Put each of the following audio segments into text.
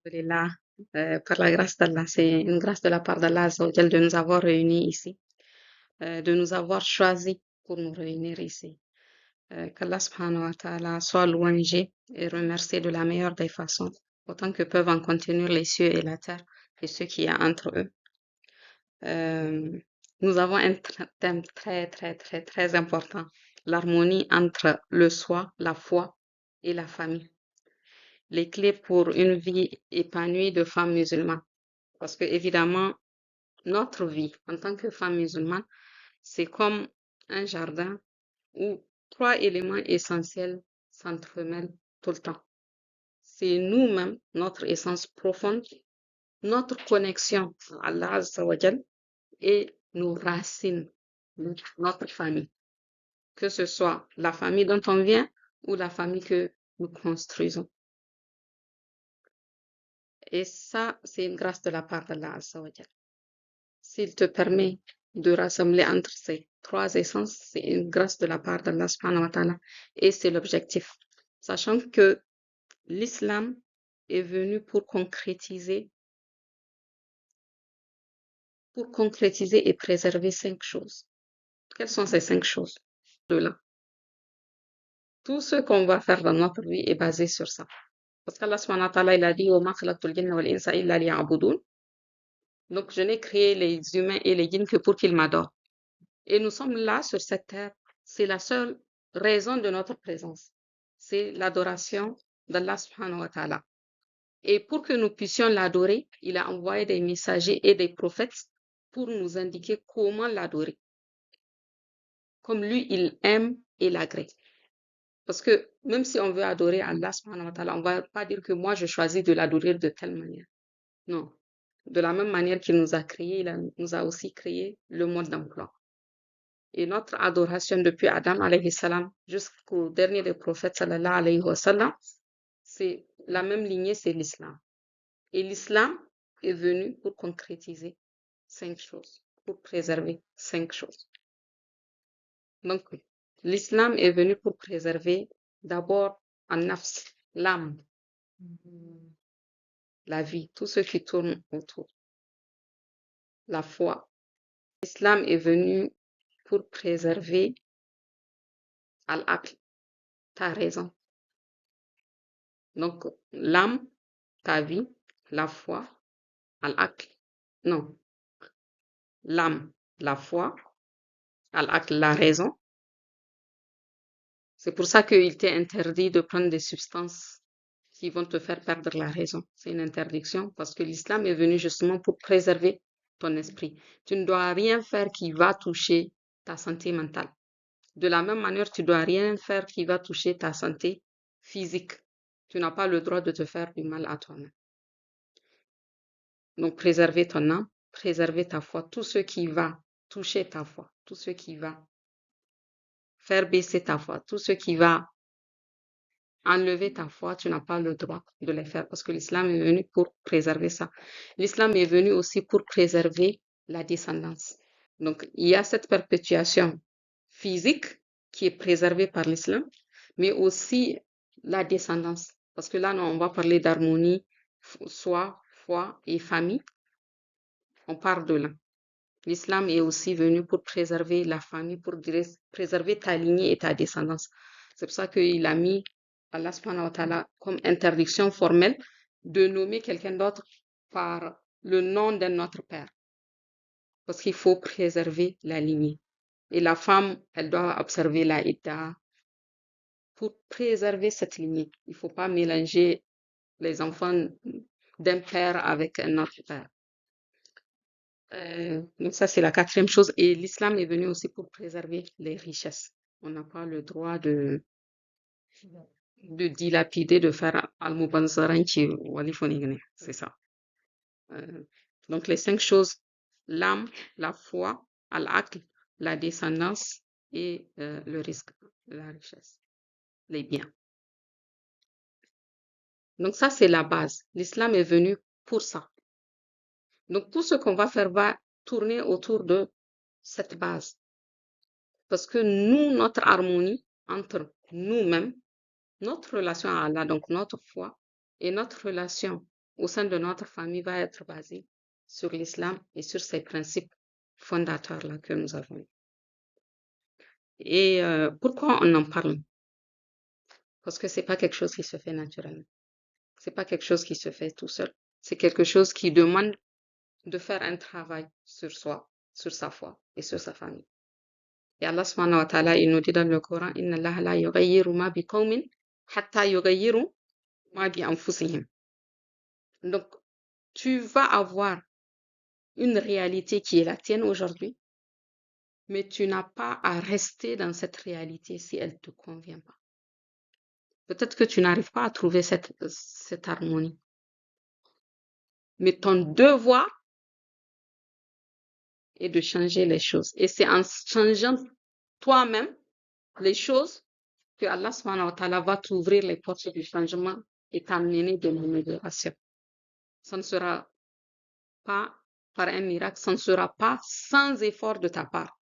Alhamdulillah, par la grâce d'Allah, c'est une grâce de la part d'Allah Azza wa Jal de nous avoir réunis ici, de nous avoir choisis pour nous réunir ici. Qu'Allah subhanahu wa ta'ala soit louangé et remercié de la meilleure des façons, autant que peuvent en contenir les cieux et la terre et ce qui y a entre eux. Euh, Nous avons un thème très important, l'harmonie entre le soi, la foi et la famille. Les clés pour une vie épanouie de femmes musulmanes. Parce que, évidemment, notre vie en tant que femme musulmane, c'est comme un jardin où trois éléments essentiels s'entremêlent tout le temps. C'est nous-mêmes, notre essence profonde, notre connexion à Allah Azza wa Jal et nos racines, notre famille. Que ce soit la famille dont on vient ou la famille que nous construisons. Et ça, c'est une grâce de la part d'Allah Azza wa Jal. S'il te permet de rassembler entre ces trois essences, c'est une grâce de la part d'Allah subhanahu wa ta'ala et c'est l'objectif. Sachant que l'islam est venu pour concrétiser et préserver 5 choses. Quelles sont ces 5 choses? De là. Tout ce qu'on va faire dans notre vie est basé sur ça. Parce qu'Allah subhanahu wa ta'ala, il a dit وَمَا خَلَقْتُ الْجِنَّ وَالْإِنسَ إِلَّا لِيَعْبُدُونَ. Donc, je n'ai créé les humains et les djinns que pour qu'ils m'adorent. Et nous sommes là sur cette terre. C'est la seule raison de notre présence. C'est l'adoration d'Allah subhanahu wa ta'ala. Et pour que nous puissions l'adorer, il a envoyé des messagers et des prophètes pour nous indiquer comment l'adorer. Comme lui, il aime et l'agrée. Parce que même si on veut adorer Allah subhanahu wa ta'ala, on ne va pas dire que moi je choisis de l'adorer de telle manière. Non. De la même manière qu'il nous a créé, il nous a aussi créé le mode d'emploi. Et notre adoration depuis Adam alayhi salam jusqu'au dernier des prophètes sallallahu alayhi wa sallam, c'est la même lignée, c'est l'islam. Et l'islam est venu pour concrétiser 5 choses, pour préserver 5 choses. Donc, l'islam est venu pour préserver d'abord an-nafs, l'âme, la vie, tout ce qui tourne autour, la foi. L'islam est venu pour préserver al-aql, ta raison. Donc, l'âme, ta vie, la foi, al-aql, non, l'âme, la foi, al-aql, la raison. C'est pour ça qu'il t'est interdit de prendre des substances qui vont te faire perdre la raison. C'est une interdiction parce que l'islam est venu justement pour préserver ton esprit. Tu ne dois rien faire qui va toucher ta santé mentale. De la même manière, tu ne dois rien faire qui va toucher ta santé physique. Tu n'as pas le droit de te faire du mal à toi-même. Donc, préserver ton âme, préserver ta foi, tout ce qui va toucher ta foi, tout ce qui va faire baisser ta foi, tout ce qui va enlever ta foi, tu n'as pas le droit de les faire parce que l'islam est venu pour préserver ça. L'islam est venu aussi pour préserver la descendance. Donc, il y a cette perpétuation physique qui est préservée par l'islam, mais aussi la descendance. Parce que là, nous, on va parler d'harmonie, soi, foi et famille. On part de là. L'islam est aussi venu pour préserver la famille, pour préserver ta lignée et ta descendance. C'est pour ça qu'il a mis Allah subhanahu wa ta'ala comme interdiction formelle de nommer quelqu'un d'autre par le nom d'un autre père. Parce qu'il faut préserver la lignée. Et la femme, elle doit observer la idda pour préserver cette lignée. Il ne faut pas mélanger les enfants d'un père avec un autre père. Donc ça, c'est la quatrième chose. Et l'islam est venu aussi pour préserver les richesses. On n'a pas le droit de dilapider, de faire al-mubanzaranchi walifonigné. C'est ça. Donc les 5 choses, l'âme, la foi, al-aql, la descendance et le risque, la richesse, les biens. Donc ça, c'est la base. L'islam est venu pour ça. Donc tout ce qu'on va faire va tourner autour de cette base. Parce que nous, notre harmonie entre nous-mêmes, notre relation à Allah, donc notre foi, et notre relation au sein de notre famille va être basé sur l'islam et sur ces principes fondateurs-là que nous avons. Et pourquoi on en parle? Parce que c'est pas quelque chose qui se fait naturellement. C'est pas quelque chose qui se fait tout seul. C'est quelque chose qui demande de faire un travail sur soi, sur sa foi et sur sa famille. Et Allah subhanahu wa ta'ala, il nous dit dans le Coran, Inna Allah la yughayyiru ma bi qawmin hatta yughayyiru ma bi anfusihim. Donc, tu vas avoir une réalité qui est la tienne aujourd'hui, mais tu n'as pas à rester dans cette réalité si elle ne te convient pas. Peut-être que tu n'arrives pas à trouver cette harmonie, mais ton devoir est de changer les choses. Et c'est en changeant toi-même les choses que Allah subhanahu wa ta'ala va t'ouvrir les portes du changement et t'amener de l'amélioration. Ça ne sera pas par un miracle, ça ne sera pas sans effort de ta part.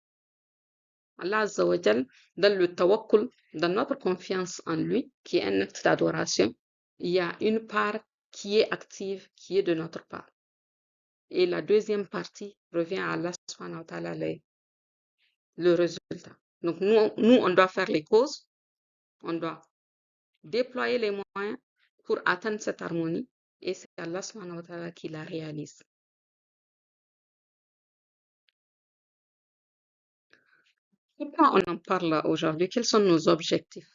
Allah Azza wa Jal, dans le tawakkul, dans notre confiance en lui, qui est un acte d'adoration, il y a une part qui est active, qui est de notre part. Et la deuxième partie revient à Allah subhanahu wa ta'ala, le résultat. Donc nous, on doit faire les causes, on doit déployer les moyens pour atteindre cette harmonie et c'est Allah subhanahu wa ta'ala qui la réalise. Pourquoi on en parle aujourd'hui? Quels sont nos objectifs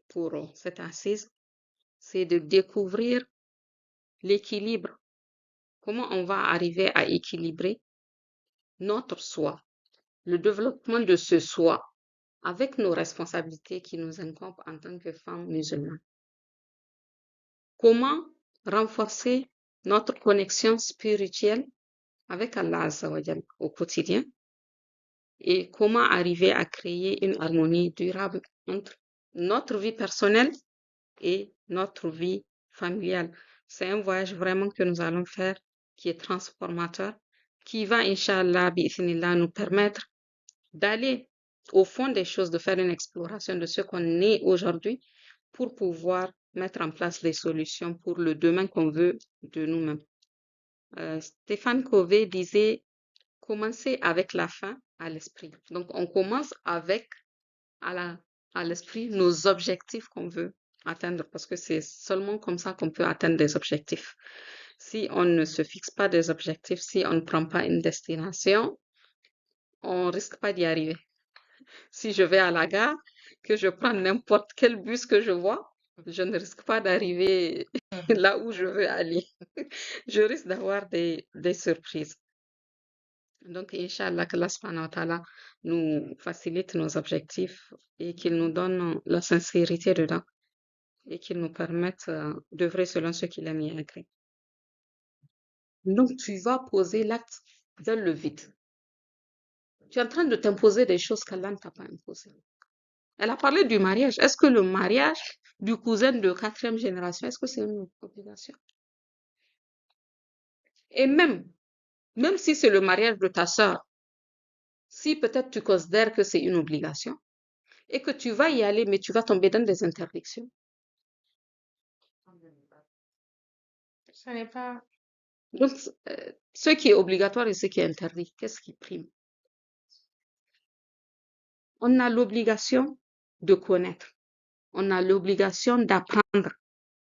pour cette assise? C'est de découvrir l'équilibre. Comment on va arriver à équilibrer notre soi, le développement de ce soi avec nos responsabilités qui nous incombent en tant que femmes musulmanes. Comment renforcer notre connexion spirituelle avec Allah Azza wa Jal au quotidien et comment arriver à créer une harmonie durable entre notre vie personnelle et notre vie familiale. C'est un voyage vraiment que nous allons faire qui est transformateur, qui va, Inch'Allah, bi'ithnillah, nous permettre d'aller au fond des choses, de faire une exploration de ce qu'on est aujourd'hui pour pouvoir mettre en place les solutions pour le demain qu'on veut de nous-mêmes. Stéphane Covey disait commencer avec la fin à l'esprit. Donc, on commence avec à l'esprit nos objectifs qu'on veut atteindre parce que c'est seulement comme ça qu'on peut atteindre des objectifs. Si on ne se fixe pas des objectifs, si on ne prend pas une destination, on risque pas d'y arriver. Si je vais à la gare, que je prends n'importe quel bus que je vois, je ne risque pas d'arriver là où je veux aller. Je risque d'avoir des surprises. Donc, Inch'Allah, que Allah subhanahu wa ta'ala nous facilite nos objectifs et qu'il nous donne la sincérité dedans et qu'il nous permette d'œuvrer selon ce qu'il a mis à écrit. Donc, tu vas poser l'acte dans le vide. Tu es en train de t'imposer des choses qu'Allah ne t'a pas imposées. Elle a parlé du mariage. Est-ce que le mariage du cousin de 4e génération, est-ce que c'est une obligation? Et même si c'est le mariage de ta sœur, si peut-être tu considères que c'est une obligation et que tu vas y aller, mais tu vas tomber dans des interdictions. Ce n'est pas. Donc, ce qui est obligatoire et ce qui est interdit, qu'est-ce qui prime? On a l'obligation de connaître. On a l'obligation d'apprendre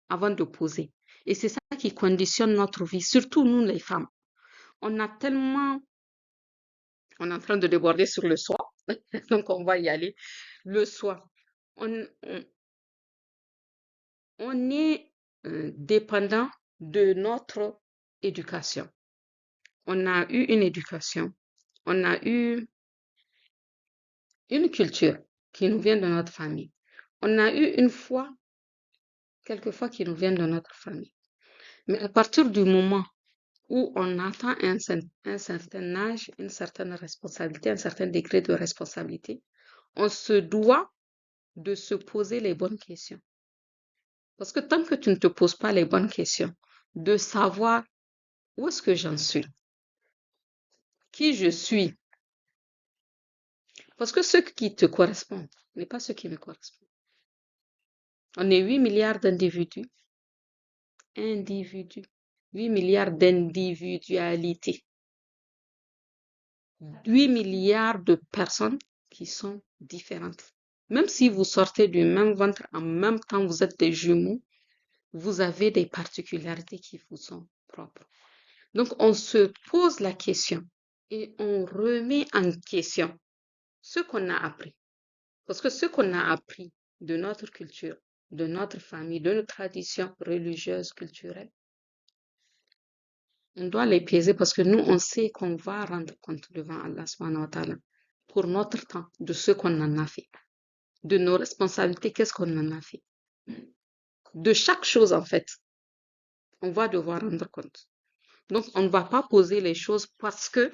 avant de poser. Et c'est ça qui conditionne notre vie, surtout nous les femmes. On a tellement. On est en train de déborder sur le soi, donc on va y aller. Le soi. On est dépendant de notre éducation. On a eu une éducation, on a eu une culture qui nous vient de notre famille. On a eu une foi, quelquefois, qui nous vient de notre famille. Mais à partir du moment où on atteint un certain âge, une certaine responsabilité, un certain degré de responsabilité, on se doit de se poser les bonnes questions. Parce que tant que tu ne te poses pas les bonnes questions, de savoir où est-ce que j'en suis, qui je suis, parce que ce qui te correspond n'est pas ce qui me correspond. On est 8 milliards d'individus. 8 milliards d'individualités. 8 milliards de personnes qui sont différentes. Même si vous sortez du même ventre, en même temps, vous êtes des jumeaux, vous avez des particularités qui vous sont propres. Donc, on se pose la question et on remet en question ce qu'on a appris. Parce que ce qu'on a appris de notre culture, de notre famille, de nos traditions religieuses, culturelles, on doit les peser parce que nous, on sait qu'on va rendre compte devant Allah subhanahu wa ta'ala pour notre temps, de ce qu'on en a fait, de nos responsabilités, qu'est-ce qu'on en a fait. De chaque chose, en fait, on va devoir rendre compte. Donc, on ne va pas poser les choses parce que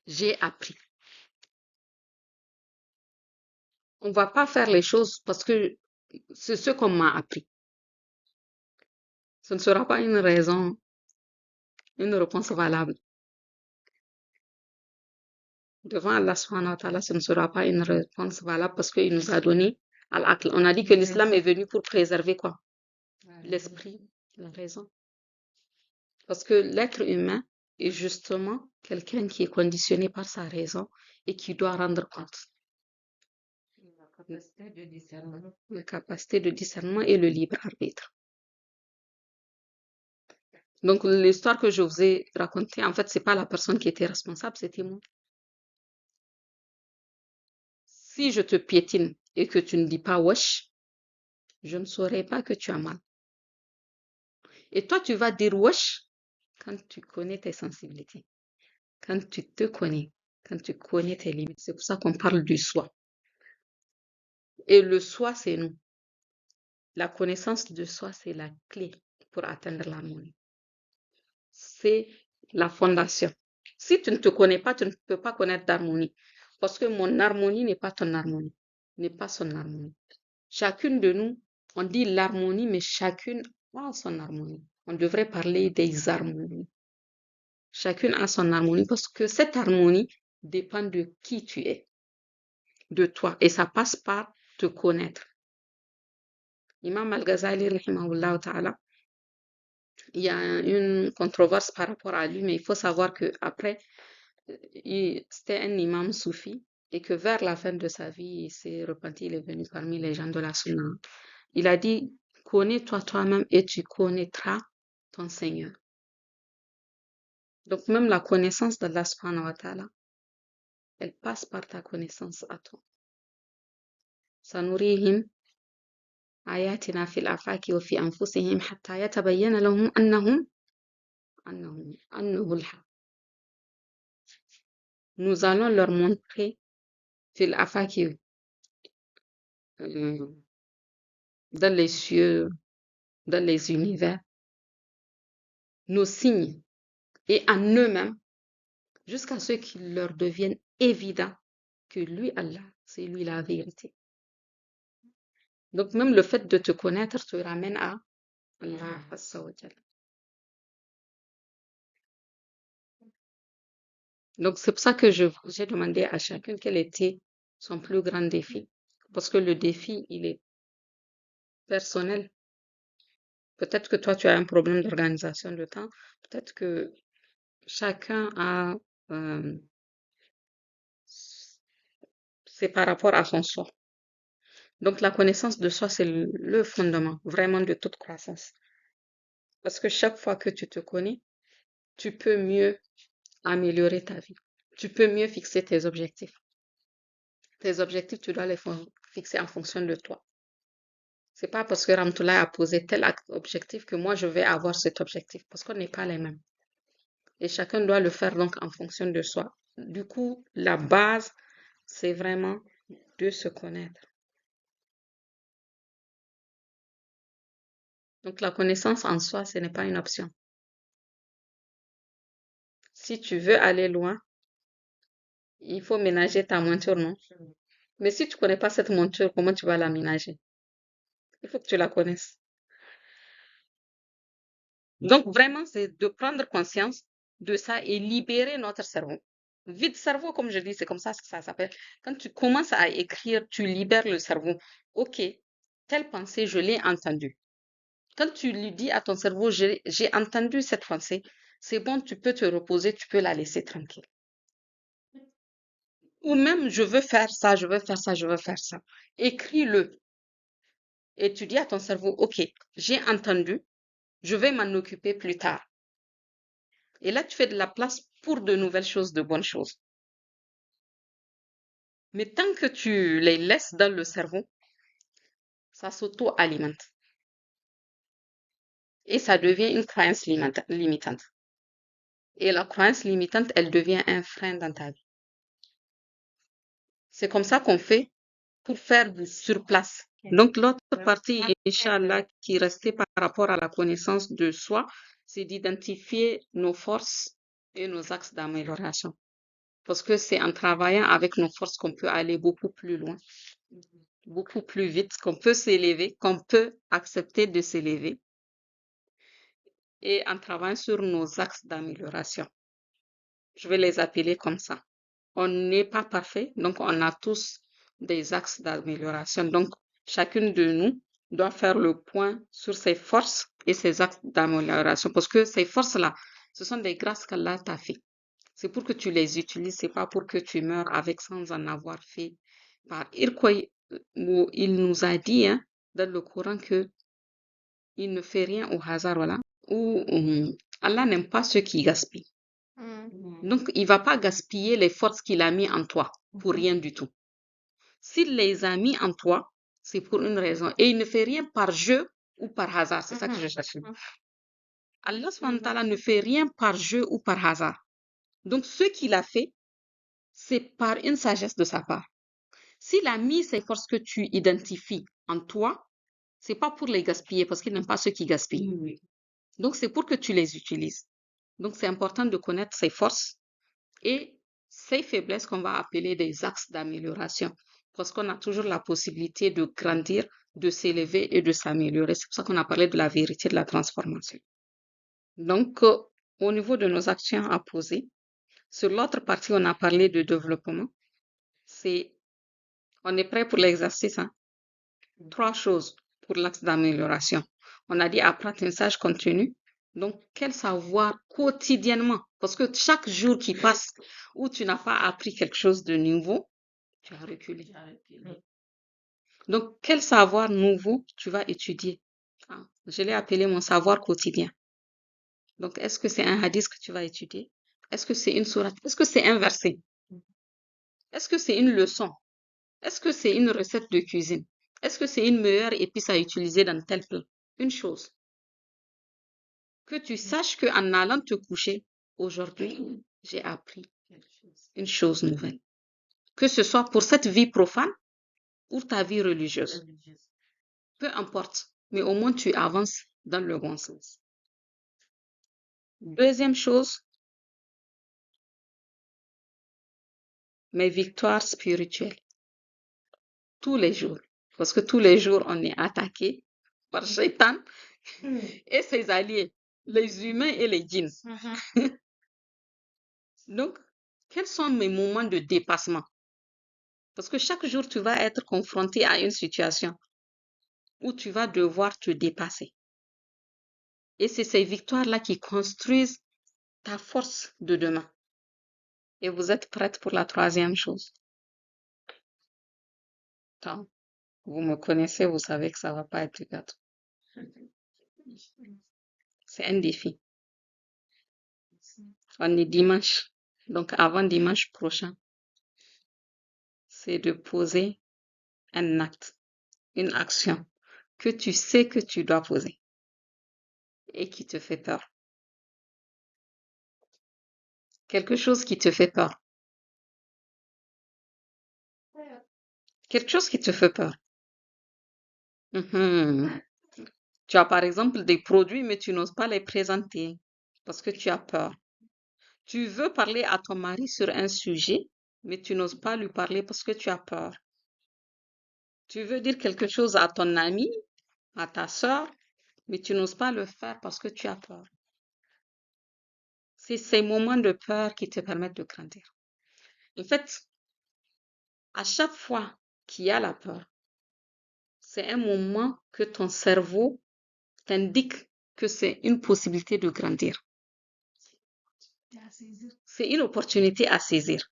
j'ai appris. On ne va pas faire les choses parce que c'est ce qu'on m'a appris. Ce ne sera pas une raison, une réponse valable. Devant Allah subhanahu wa ta'ala, ce ne sera pas une réponse valable parce qu'il nous a donné al-aql. On a dit que l'islam est venu pour préserver quoi? L'esprit, la raison. Parce que l'être humain est justement quelqu'un qui est conditionné par sa raison et qui doit rendre compte. La capacité de discernement et le libre arbitre. Donc, l'histoire que je vous ai racontée, en fait, c'est pas la personne qui était responsable, c'était moi. Si je te piétine et que tu ne dis pas wesh, je ne saurais pas que tu as mal. Et toi, tu vas dire wesh quand tu connais tes sensibilités, quand tu te connais, quand tu connais tes limites. C'est pour ça qu'on parle du soi. Et le soi, c'est nous. La connaissance de soi, c'est la clé pour atteindre l'harmonie. C'est la fondation. Si tu ne te connais pas, tu ne peux pas connaître d'harmonie. Parce que mon harmonie n'est pas ton harmonie, n'est pas son harmonie. Chacune de nous, on dit l'harmonie, mais chacune a son harmonie. On devrait parler des harmonies. Chacune a son harmonie parce que cette harmonie dépend de qui tu es, de toi. Et ça passe par te connaître. Imam Al-Ghazali, rahimahullah ta'ala, il y a une controverse par rapport à lui, mais il faut savoir que après, c'était un imam soufi et que vers la fin de sa vie, il s'est repenti, il est venu parmi les gens de la sunna. Il a dit, connais-toi toi-même et tu connaîtras ton Seigneur. Donc même la connaissance d'Allah subhanahu wa ta'ala, elle passe par ta connaissance à toi. سنريهم آياتنا في الآفاق وفي أنفسهم حتى يتبين لهم أنه الحق. Nous allons leur montrer في الآفاق dans les cieux, dans les univers, nos signes et en eux-mêmes jusqu'à ce qu'il leur devienne évident que lui, Allah, c'est lui la vérité. Donc même le fait de te connaître te ramène à Allah Azza wa Jalla. Donc c'est pour ça que j'ai demandé à chacun quel était son plus grand défi. Parce que le défi, il est personnel. Peut-être que toi, tu as un problème d'organisation de temps. Peut-être que chacun a... c'est par rapport à son soi. Donc la connaissance de soi, c'est le fondement vraiment de toute croissance. Parce que chaque fois que tu te connais, tu peux mieux améliorer ta vie. Tu peux mieux fixer tes objectifs. Tes objectifs, tu dois les fixer en fonction de toi. C'est pas parce que Ramtoula a posé tel objectif que moi je vais avoir cet objectif, parce qu'on n'est pas les mêmes. Et chacun doit le faire donc en fonction de soi. Du coup, la base, c'est vraiment de se connaître. Donc la connaissance en soi, ce n'est pas une option. Si tu veux aller loin, il faut ménager ta monture, non? Mais si tu ne connais pas cette monture, comment tu vas la ménager? Il faut que tu la connaisses. Donc vraiment, c'est de prendre conscience de ça et libérer notre cerveau. Vide cerveau, comme je dis, c'est comme ça que ça s'appelle. Quand tu commences à écrire, tu libères le cerveau. Ok, telle pensée, je l'ai entendue. Quand tu lui dis à ton cerveau, j'ai entendu cette pensée, c'est bon, tu peux te reposer, tu peux la laisser tranquille. Ou même, je veux faire ça, je veux faire ça, je veux faire ça. Écris-le et tu dis à ton cerveau, OK, j'ai entendu, je vais m'en occuper plus tard. Et là, tu fais de la place pour de nouvelles choses, de bonnes choses. Mais tant que tu les laisses dans le cerveau, ça s'auto-alimente. Et ça devient une croyance limitante. Et la croyance limitante, elle devient un frein dans ta vie. C'est comme ça qu'on fait pour faire du surplace. Donc, l'autre partie, Inch'Allah, qui restait par rapport à la connaissance de soi, c'est d'identifier nos forces et nos axes d'amélioration. Parce que c'est en travaillant avec nos forces qu'on peut aller beaucoup plus loin, beaucoup plus vite, qu'on peut s'élever, qu'on peut accepter de s'élever et en travaillant sur nos axes d'amélioration. Je vais les appeler comme ça. On n'est pas parfait, donc on a tous des axes d'amélioration. Donc, chacune de nous doit faire le point sur ses forces et ses axes d'amélioration parce que ces forces-là, ce sont des grâces qu'Allah t'a fait. C'est pour que tu les utilises, c'est pas pour que tu meurs avec sans en avoir fait. Il nous a dit hein, dans le Coran que il ne fait rien au hasard, voilà. Ou Allah n'aime pas ceux qui gaspillent. Donc, il va pas gaspiller les forces qu'il a mis en toi pour rien du tout. S'il les a mis en toi, c'est pour une raison. Et il ne fait rien par jeu ou par hasard. C'est ça que je cherche. Allah subhanahu wa ta'ala ne fait rien par jeu ou par hasard. Donc, ce qu'il a fait, c'est par une sagesse de sa part. S'il a mis ces forces que tu identifies en toi, c'est pas pour les gaspiller parce qu'il n'aime pas ceux qui gaspillent. Donc, c'est pour que tu les utilises. Donc, c'est important de connaître ses forces et ces faiblesses qu'on va appeler des axes d'amélioration. Parce qu'on a toujours la possibilité de grandir, de s'élever et de s'améliorer. C'est pour ça qu'on a parlé de la vérité de la transformation. Donc, au niveau de nos actions à poser, sur l'autre partie, on a parlé de développement. On est prêt pour l'exercice, hein? 3 choses pour l'axe d'amélioration. On a dit apprentissage continu. Donc, quel savoir quotidiennement? Parce que chaque jour qui passe où tu n'as pas appris quelque chose de nouveau, tu as reculé. Donc, quel savoir nouveau tu vas étudier? Je l'ai appelé mon savoir quotidien. Donc, est-ce que c'est un hadith que tu vas étudier? Est-ce que c'est une sourate? Est-ce que c'est un verset? Est-ce que c'est une leçon? Est-ce que c'est une recette de cuisine? Est-ce que c'est une meilleure épice à utiliser dans tel plat? Une chose. Que tu saches qu'en allant te coucher, aujourd'hui, j'ai appris une chose nouvelle. Que ce soit pour cette vie profane ou ta vie religieuse. Peu importe, mais au moins tu avances dans le bon sens. Deuxième chose, mes victoires spirituelles. Tous les jours. Parce que tous les jours, on est attaqué par Shaitan et ses alliés, les humains et les djinns. Donc, quels sont mes moments de dépassement? Parce que chaque jour, tu vas être confronté à une situation où tu vas devoir te dépasser. Et c'est ces victoires-là qui construisent ta force de demain. Et vous êtes prête pour la troisième chose. Quand vous me connaissez, vous savez que ça va pas être du gâteau. C'est un défi. On est dimanche. Donc, avant dimanche prochain, c'est de poser un acte, une action que tu sais que tu dois poser et qui te fait peur. Quelque chose qui te fait peur. Quelque chose qui te fait peur. Mhm. Tu as par exemple des produits, mais tu n'oses pas les présenter parce que tu as peur. Tu veux parler à ton mari sur un sujet, mais tu n'oses pas lui parler parce que tu as peur. Tu veux dire quelque chose à ton ami, à ta soeur, mais tu n'oses pas le faire parce que tu as peur. C'est ces moments de peur qui te permettent de grandir. En fait, à chaque fois qu'il y a la peur, c'est un moment que ton cerveau t'indique que c'est une possibilité de grandir. C'est une opportunité à saisir.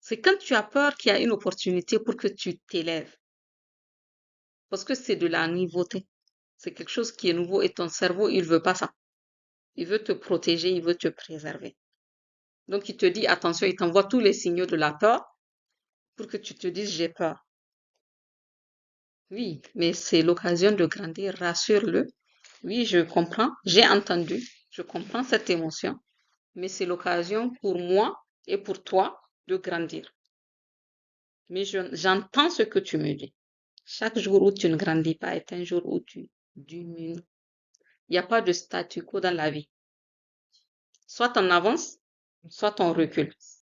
C'est quand tu as peur qu'il y a une opportunité pour que tu t'élèves. Parce que c'est de la nouveauté. C'est quelque chose qui est nouveau et ton cerveau, il veut pas ça. Il veut te protéger, il veut te préserver. Donc, il te dit attention, il t'envoie tous les signaux de la peur pour que tu te dises j'ai peur. Oui, mais c'est l'occasion de grandir, rassure-le. Oui, je comprends, j'ai entendu, je comprends cette émotion, mais c'est l'occasion pour moi et pour toi de grandir. Mais j'entends ce que tu me dis. Chaque jour où tu ne grandis pas est un jour où tu diminues. Il n'y a pas de statu quo dans la vie. Soit on avance, soit on recule.